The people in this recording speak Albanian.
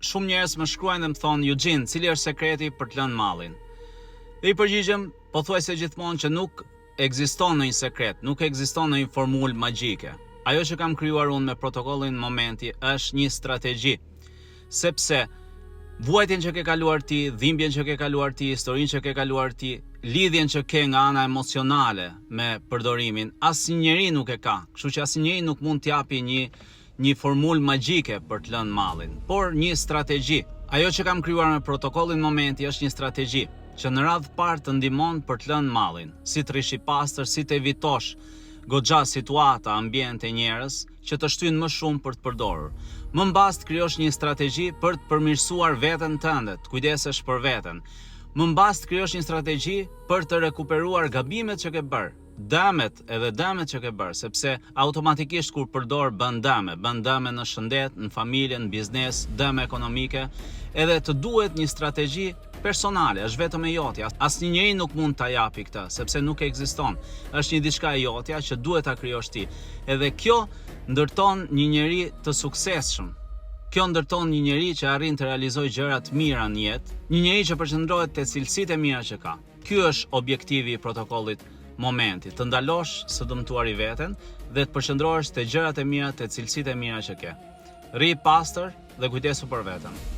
shumë njerëz më shkruajnë dhe më thonë, Eugene, cili është sekreti për të lënë mallin? Dhe i përgjigjem pothuajse gjithmonë që nuk ekziston ndonjë sekret, nuk ekziston ndonjë formulë magjike. Ajo që kam krijuar unë me protokollin momenti është një strategji, sepse vuajtjen që ke kaluar ti, dhimbjen që ke kaluar ti, historinë që ke kaluar ti, lidhjen që ke nga ana emocionale me përdorimin, asnjëri nuk e ka. Kështu që asnjëri nuk mund t'japi një formulë magjike për të lënë mallin, por një strategji. Ajo që kam krijuar me protokollin momenti është një strategji që në radhë parë të ndihmon për të lënë mallin, si të rish i pastër, si të evitosh goxha situata, ambiente, njerëz që të shtyjnë më shumë për të përdorur. Më mbas të krijosh një strategji për të përmirësuar veten tënde, të kujdesesh për veten. Më mbas të krijosh një strategji për të rekuperuar gabimet që ke bërë, dëmet që ke bërë, sepse automatikisht kur përdor bën dëme në shëndet, në familje, në biznes, dëme ekonomike, edhe të duhet një strategji personale, është vetëm e jotja. Asnjë njeri nuk mund ta japi këtë, sepse nuk ekziston. Është një diçka e jotja që duhet ta krijosh ti. Edhe kjo ndërton një njeri të suksesshëm. Kjo ndërton një njeri që arrin të realizojë gjëra të mira në jetë, një njeri që përqendrohet te cilësitë e mira që ka. Ky është objektivi i protokollit momenti, të ndalosh së dëmtuari veten dhe të përqendrohesh te gjërat e mira, te cilësitë e mira që ke. Rri i pastër dhe kujdesu për veten.